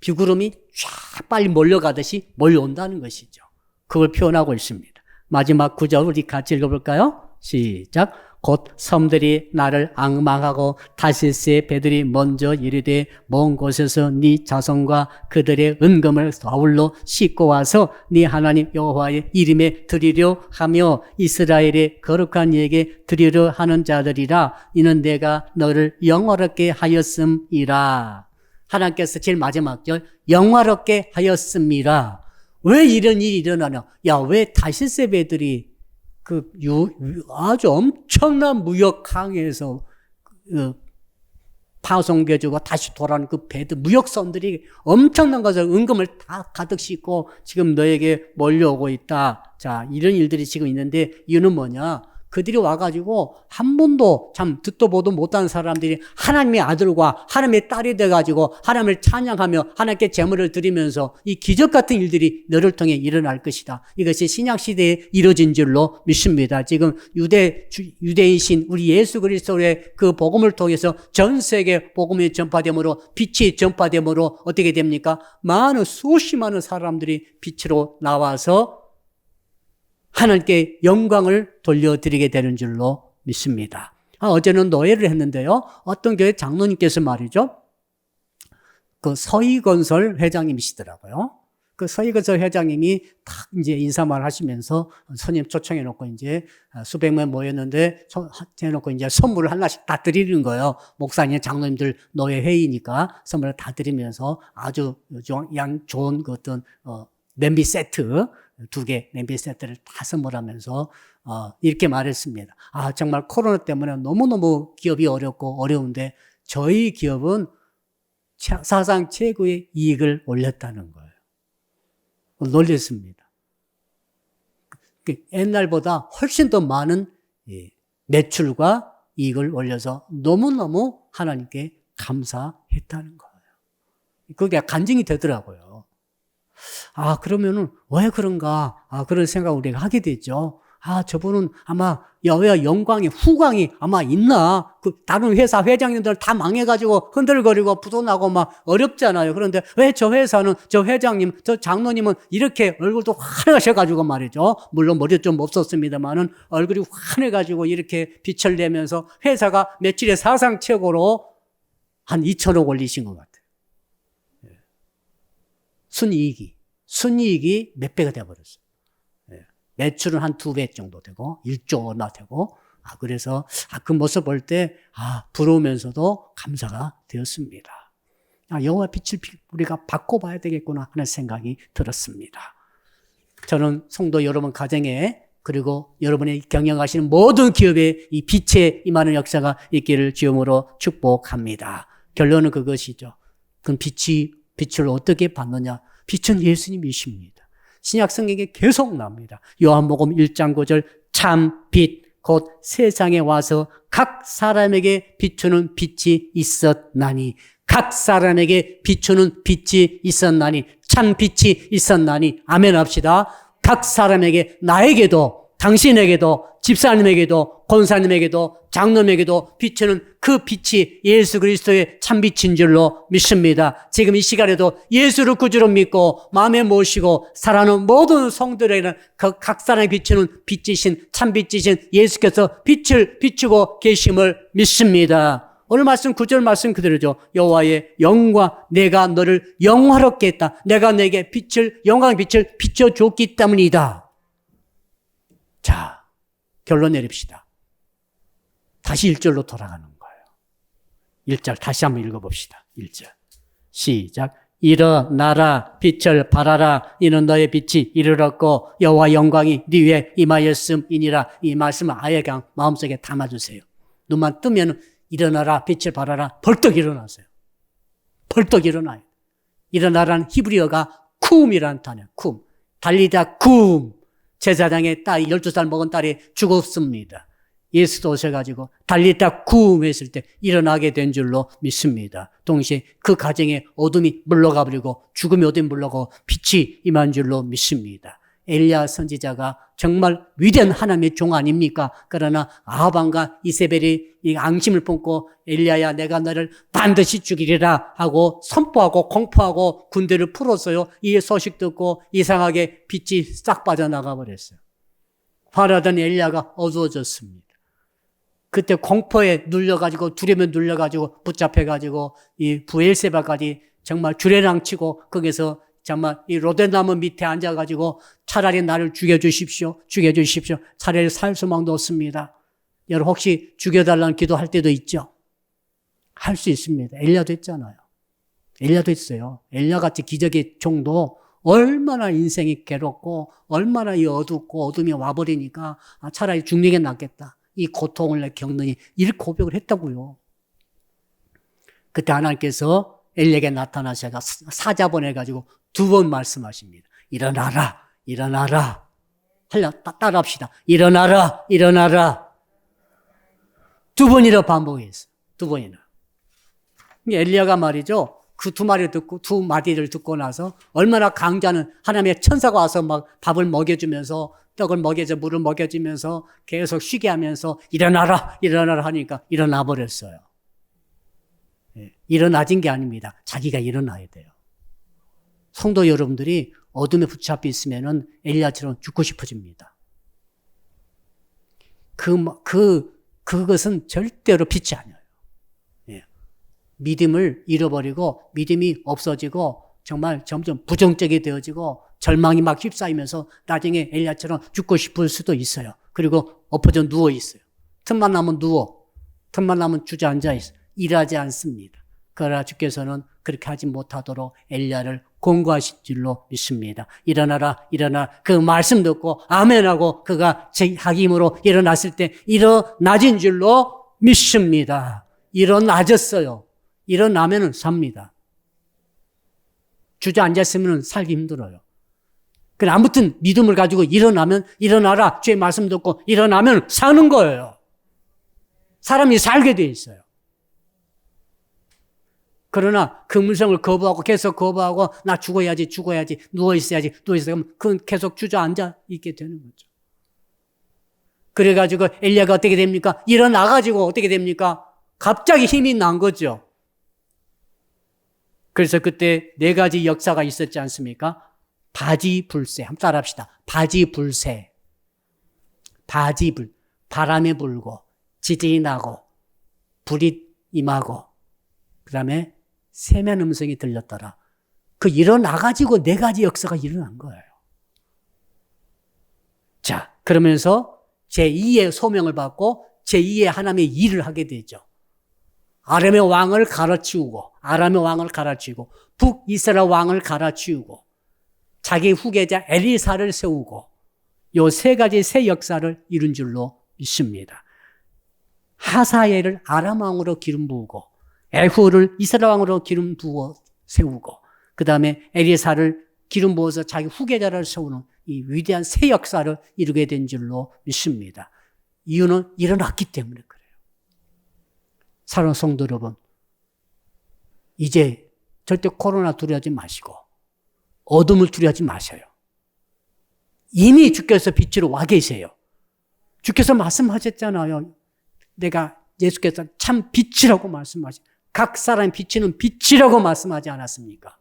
비구름이 쫙 빨리 몰려가듯이 몰려온다는 것이죠. 그걸 표현하고 있습니다. 마지막 구절 우리 같이 읽어볼까요? 시작. 곧 섬들이 나를 앙망하고 다시스의 배들이 먼저 이르되 먼 곳에서 네 자손과 그들의 은금을 아울러 싣고 와서 네 하나님 여호와의 이름에 드리려 하며 이스라엘의 거룩한 이에게 드리려 하는 자들이라. 이는 내가 너를 영화롭게 하였음이라. 하나님께서 제일 마지막 절 영화롭게 하였음이라. 왜 이런 일이 일어나냐? 야, 왜 다시스 배들이 아주 엄청난 무역 항해에서 파송돼주고 다시 돌아오는 그 배들, 무역선들이 엄청난 것을 은금을 다 가득 싣고 지금 너에게 몰려오고 있다. 자, 이런 일들이 지금 있는데 이유는 뭐냐? 그들이 와가지고 한 번도 참 듣도 보도 못한 사람들이 하나님의 아들과 하나님의 딸이 돼가지고 하나님을 찬양하며 하나님께 제물을 드리면서 이 기적 같은 일들이 너를 통해 일어날 것이다. 이것이 신약시대에 이루어진 줄로 믿습니다. 지금 유대이신 우리 예수 그리스도의 그 복음을 통해서 전 세계 복음이 전파됨으로 빛이 전파됨으로 어떻게 됩니까? 수십 많은 사람들이 빛으로 나와서 하나님께 영광을 돌려드리게 되는 줄로 믿습니다. 어제는 노예를 했는데요. 어떤 교회 장로님께서 말이죠. 그 서희건설 회장님이시더라고요. 그 서희건설 회장님이 딱 이제 인사말 하시면서 손님 초청해 놓고 이제 수백 명 모였는데 해놓고 이제 선물을 하나씩 다 드리는 거예요. 목사님, 장로님들 노예 회의니까 선물을 다 드리면서 아주 좋은 그 어떤 냄비 세트 2개 냄비 세트를 다 선물하면서 이렇게 말했습니다. 정말 코로나 때문에 너무너무 기업이 어려운데 저희 기업은 사상 최고의 이익을 올렸다는 거예요. 놀랬습니다. 옛날보다 훨씬 더 많은 매출과 이익을 올려서 너무너무 하나님께 감사했다는 거예요. 그게 간증이 되더라고요. 그러면은 왜 그런가? 그런 생각을 우리가 하게 되죠. 저분은 아마 여호와 영광의 후광이 아마 있나? 다른 회사 회장님들 다 망해가지고 흔들거리고 부도나고 막 어렵잖아요. 그런데 왜 저 회사는, 저 회장님, 저 장로님은 이렇게 얼굴도 환하셔가지고 말이죠. 물론 머리도 좀 없었습니다만은 얼굴이 환해가지고 이렇게 빛을 내면서 회사가 매출의 사상 최고로 한 2천억 올리신 것 같아요. 순이익이 몇 배가 되어버렸어요. 매출은 한 2배 정도 되고 1조 얼마 되고 그래서 그 모습 볼 때 부러우면서도 감사가 되었습니다. 여호와 빛을 우리가 받고 봐야 되겠구나 하는 생각이 들었습니다. 저는 성도 여러분 가정에 그리고 여러분이 경영하시는 모든 기업에 이 빛에 임하는 역사가 있기를 주님으로 축복합니다. 결론은 그것이죠. 그럼 빛을 어떻게 받느냐? 빛은 예수님이십니다. 신약 성경에 계속 나옵니다. 요한복음 1장 9절 참 빛 곧 세상에 와서 각 사람에게 비추는 빛이 있었나니 각 사람에게 비추는 빛이 있었나니 참 빛이 있었나니 아멘 합시다. 각 사람에게 나에게도 당신에게도 집사님에게도 권사님에게도 장로님에게도 비추는 그 빛이 예수 그리스도의 참빛인 줄로 믿습니다. 지금 이 시간에도 예수를 구주로 믿고 마음에 모시고 살아가는 모든 성도들에게는 각 사람에 비추는 빛이신 참빛이신 예수께서 빛을 비추고 계심을 믿습니다. 오늘 말씀 9절 말씀 그대로죠. 여호와의 영광 내가 너를 영화롭게 했다. 내가 내게 영광의 빛을 비춰줬기 때문이다. 자, 결론 내립시다. 다시 1절로 돌아가는 거예요. 1절 다시 한번 읽어봅시다. 1절 시작. 일어나라 빛을 발하라 이는 너의 빛이 이르렀고 여호와 영광이 네 위에 임하였음이니라. 이 말씀을 아예 그냥 마음속에 담아주세요. 눈만 뜨면 일어나라 빛을 발하라 벌떡 일어나세요. 벌떡 일어나요. 일어나라는 히브리어가 쿰이라는 단어예요. 쿰. 달리다 쿰. 제사장의 딸이 12살 먹은 딸이 죽었습니다. 예수도 오셔가지고 달리다 쿰 했을 때 일어나게 된 줄로 믿습니다. 동시에 그 가정에 어둠이 물러가 버리고 죽음의 어둠이 물러가고 빛이 임한 줄로 믿습니다. 엘리야 선지자가 정말 위대한 하나님의 종 아닙니까? 그러나 아합왕과 이세벨이 이 앙심을 품고 엘리야야 내가 너를 반드시 죽이리라 하고 선포하고 공포하고 군대를 풀었어요. 이 소식 듣고 이상하게 빛이 싹 빠져나가 버렸어요. 화려하던 엘리야가 어두워졌습니다. 그때 공포에 눌려가지고 두려움에 눌려가지고 붙잡혀가지고 이 부엘세바까지 정말 주례랑치고 거기서 정말 이 로데나무 밑에 앉아가지고 차라리 나를 죽여주십시오. 죽여주십시오. 차라리 살 수망도 없습니다. 여러분 혹시 죽여달라는 기도할 때도 있죠? 할 수 있습니다. 엘리야도 했잖아요. 엘리야도 했어요. 엘리야같이 기적의 종도 얼마나 인생이 괴롭고 얼마나 이 어둡고 어둠이 와버리니까 차라리 죽는 게 낫겠다. 이 고통을 겪느니 이렇게 고백을 했다고요. 그때 하나님께서 엘리야에게 나타나셔서 사자 보내가지고 2번 말씀하십니다. 일어나라, 일어나라. 따라합시다. 일어나라, 일어나라. 2번이나 반복했어요. 2번이나. 엘리야가 말이죠. 그 2마디를 듣고 2마디를 듣고 나서 얼마나 강자는 하나님의 천사가 와서 막 밥을 먹여주면서 떡을 먹여줘 물을 먹여주면서 계속 쉬게 하면서 일어나라 일어나라 하니까 일어나 버렸어요. 일어나진 게 아닙니다. 자기가 일어나야 돼요. 성도 여러분들이 어둠에 붙잡혀 있으면은 엘리야처럼 죽고 싶어집니다. 그것은 절대로 빛이 아니에요. 믿음을 잃어버리고 믿음이 없어지고 정말 점점 부정적이 되어지고 절망이 막 휩싸이면서 나중에 엘리야처럼 죽고 싶을 수도 있어요. 그리고 엎어져 누워 있어요. 틈만 나면 누워. 틈만 나면 주저앉아 있어요. 일하지 않습니다. 그러나 주께서는 그렇게 하지 못하도록 엘리야를 권고하신 줄로 믿습니다. 일어나라 일어나라 그 말씀 듣고 아멘하고 그가 자기 힘으로 일어났을 때 일어나진 줄로 믿습니다. 일어나졌어요. 일어나면은 삽니다. 주저앉았으면 살기 힘들어요. 그래, 아무튼 믿음을 가지고 일어나면 일어나라 주의 말씀 듣고 일어나면 사는 거예요. 사람이 살게 돼 있어요. 그러나 그 물성을 거부하고 계속 거부하고 나 죽어야지 누워 있어야지 그럼 그건 계속 주저앉아 있게 되는 거죠. 그래가지고 엘리야가 어떻게 됩니까? 일어나가지고 어떻게 됩니까? 갑자기 힘이 난 거죠. 그래서 그때 4가지 역사가 있었지 않습니까? 바지불새. 한번 따라합시다. 바지불새. 바람이 불고 지진이 나고 불이 임하고 그 다음에 세면 음성이 들렸더라. 그 일어나가지고 4가지 역사가 일어난 거예요. 자, 그러면서 제2의 소명을 받고 제2의 하나님의 일을 하게 되죠. 아람의 왕을 갈아치우고 북이스라엘 왕을 갈아치우고 자기 후계자 엘리사를 세우고 요 3가지 새 역사를 이룬 줄로 믿습니다. 하사엘을 아람 왕으로 기름 부으고 에후를 이스라엘 왕으로 기름 부어 세우고 그 다음에 엘리사를 기름 부어서 자기 후계자를 세우는 이 위대한 새 역사를 이루게 된 줄로 믿습니다. 이유는 일어났기 때문에 그래요. 사랑하는 성도 여러분, 이제 절대 코로나 두려워하지 마시고 어둠을 두려워하지 마셔요. 이미 주께서 빛으로 와 계세요. 주께서 말씀하셨잖아요. 예수께서 참 빛이라고 말씀하셨어요. 각 사람이 비치는 빛이라고 말씀하지 않았습니까?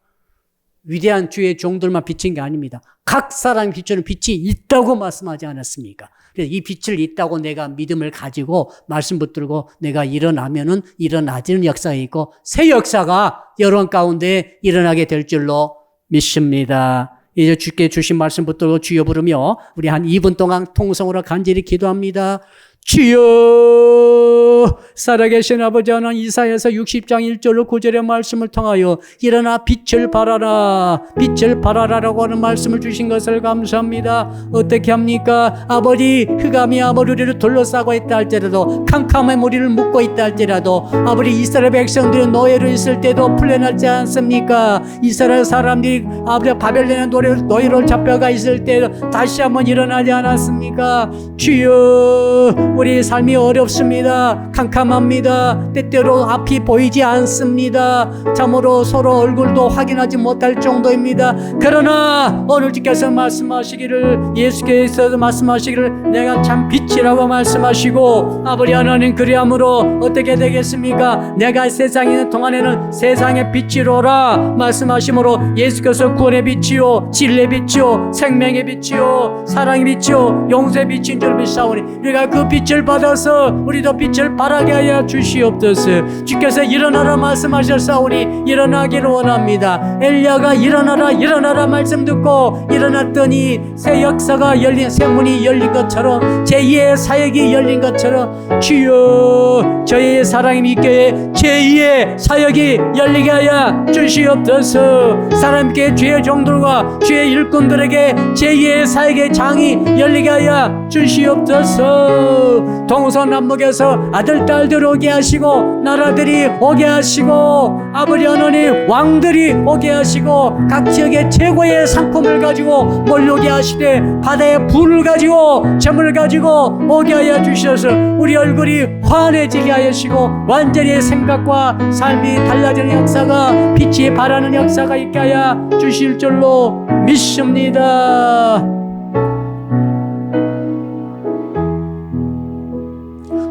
위대한 주의 종들만 비친 게 아닙니다. 각 사람이 비추는 빛이 있다고 말씀하지 않았습니까? 그래서 이 빛을 있다고 내가 믿음을 가지고 말씀 붙들고 내가 일어나면은 일어나지는 역사가 있고 새 역사가 여러분 가운데 일어나게 될 줄로 믿습니다. 이제 주께 주신 말씀 붙들고 주여 부르며 우리 한 2분 동안 통성으로 간절히 기도합니다. 주여, 살아계신 아버지 하나님, 이사야서 60장 1절로 9절의 말씀을 통하여 일어나 빛을 발하라 라고 하는 말씀을 주신 것을 감사합니다. 어떻게 합니까? 아버지, 흑암이 아무리 우리를 둘러싸고 있다 할지라도, 캄캄한 무리를 묶고 있다 할지라도, 아버지 이스라엘 백성들이 노예로 있을 때도 풀려나지 않습니까? 이스라엘 사람들이 아버지 바벨론의 노예로 잡혀가 있을 때도 다시 한번 일어나지 않았습니까? 주여, 우리 삶이 어렵습니다. 캄캄합니다. 때때로 앞이 보이지 않습니다. 참으로 서로 얼굴도 확인하지 못할 정도입니다. 그러나 오늘 주께서 말씀하시기를, 예수께서 말씀하시기를 내가 참 빛이라고 말씀하시고, 아버지 하나님, 그리함으로 어떻게 되겠습니까? 내가 세상에 있는 동안에는 세상의 빛이로라 말씀하심으로 예수께서 구원의 빛이요 진리의 빛이요 생명의 빛이요 사랑의 빛이요 용서의 빛인 줄 믿사오니 우리가 그 빛을 빛을 받아서 우리도 빛을 발하게 하여 주시옵소서. 주께서 일어나라 말씀하셨사오니 일어나기를 원합니다. 엘리야가 일어나라 일어나라 말씀 듣고 일어났더니 새 역사가 열린, 새 문이 열린 것처럼, 제2의 사역이 열린 것처럼, 주여 저의 사랑이 있게 제2의 사역이 열리게 하여 주시옵소서. 사람께 주의 종들과 주의 일꾼들에게 제2의 사역의 장이 열리게 하여 주시옵소서. 동서남북에서 아들 딸들 오게 하시고, 나라들이 오게 하시고, 아버지 하나님 왕들이 오게 하시고, 각 지역의 최고의 상품을 가지고 몰려오게 하시되, 바다의 불을 가지고 점을 가지고 오게 하여 주셔서 우리 얼굴이 환해지게 하시고 완전히 생각과 삶이 달라지는 역사가, 빛이 발하는 역사가 있게 하여 주실 줄로 믿습니다.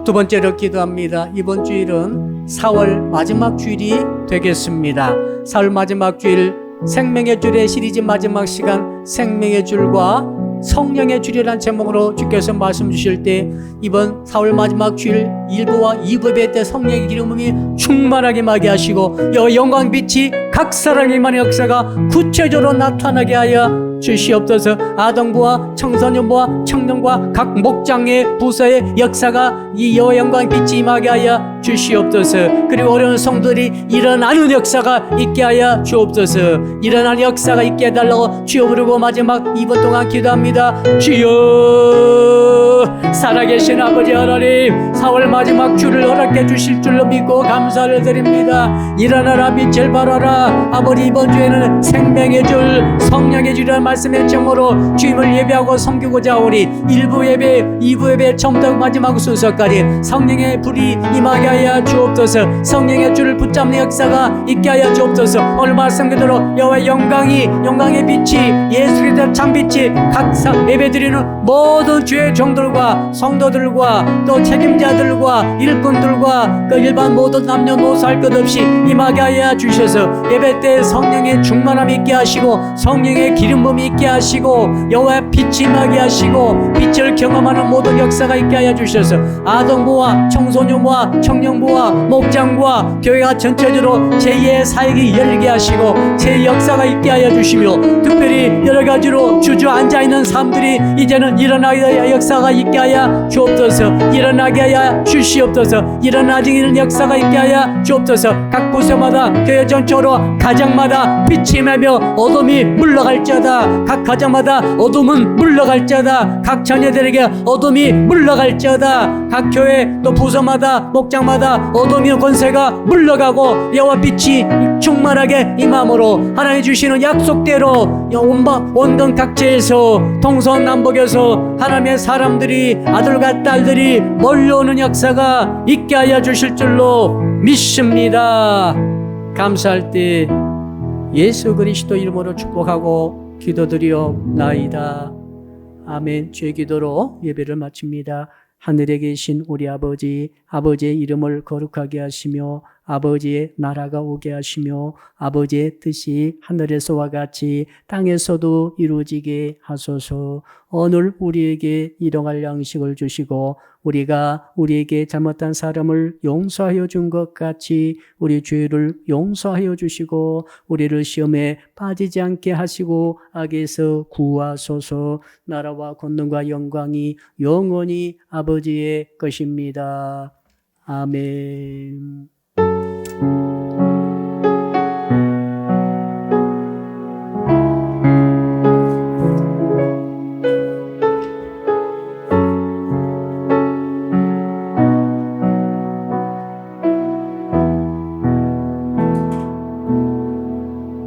두 번째로 기도합니다. 이번 주일은 4월 마지막 주일이 되겠습니다. 4월 마지막 주일, 생명의 줄의 시리즈 마지막 시간, 생명의 줄과 성령의 줄이라는 제목으로 주께서 말씀 주실 때, 이번 4월 마지막 주일 1부와 2부 예배 때 성령의 기름이 충만하게 임하게 하시고, 여호와 영광 빛이 각 사람의 임하는 역사가 구체적으로 나타나게 하여 주시옵소서. 아동부와 청소년부와 청년과 각 목장의 부서의 역사가 이 여호와 영광 빛이 임하게 하여 주시옵소서. 그리고 어려운 성도들이 일어나는 역사가 있게 하여 주옵소서. 일어나는 역사가 있게 해달라고 주여 부르고 마지막 2분 동안 기도합니다. 주여, 살아계신 아버지 하나님, 4월 마지막 주를 허락해 주실 줄로 믿고 감사를 드립니다. 일어나라 빛을 발하라. 아버지, 이번 주에는 생명의 줄, 성령의 줄이라는 말씀의 제목으로 주님을 예배하고 섬기고자 하오니 1부 예배, 2부 예배 처음부터 마지막 순서까지 성령의 불이 임하게 하여 주옵소서. 성령의 줄을 붙잡는 역사가 있게 하여 주옵소서. 오늘 말씀 그대로 여호와의 영광의 빛이, 예수 그리스도의 참빛이 각 예배드리는 모든 주의 종들과 성도들과 또 책임자들과 일꾼들과 그 일반 모든 남녀노소 할 것 없이 임하게 하여 주셔서 예배 때 성령의 충만함이 있게 하시고, 성령의 기름 부음이 있게 하시고, 여호와의 빛이 임하게 하시고, 빛을 경험하는 모든 역사가 있게 하여 주셔서 아동부와 청소년부와 청년부와 목장부와 교회가 전체적으로 제2의 사역이 열리게 하시고 제 역사가 있게 하여 주시며, 특별히 여러 가지로 주저앉아 있는 사람들이 이제는 일어나게 하여 역사가 있게 하여 주옵소서. 일어나게 하여 주시옵소서. 일어나지 않는 역사가 있게 하여 주옵소서. 각 부서마다 교회 전체로 가정마다 빛이 임하며 어둠이 물러갈지어다. 각 가정마다 어둠은 물러갈지어다. 각 자녀들에게 어둠이 물러갈지어다. 각 교회 또 부서마다 목장마다 어둠의 권세가 물러가고 여호와 빛이 충만하게 임함으로 하나님 주시는 약속대로 온전 각지에서 동서남북에서 하나님의 사람들이, 아들과 딸들이 몰려오는 역사가 있게 하여 주실 줄로 믿습니다. 감사할 때 예수 그리스도 이름으로 축복하고 기도드리옵나이다. 아멘. 주의 기도로 예배를 마칩니다. 하늘에 계신 우리 아버지, 아버지의 이름을 거룩하게 하시며 아버지의 나라가 오게 하시며 아버지의 뜻이 하늘에서와 같이 땅에서도 이루어지게 하소서. 오늘 우리에게 일용할 양식을 주시고 우리가 우리에게 잘못한 사람을 용서하여 준 것 같이 우리 죄를 용서하여 주시고 우리를 시험에 빠지지 않게 하시고 악에서 구하소서. 나라와 권능과 영광이 영원히 아버지의 것입니다. 아멘.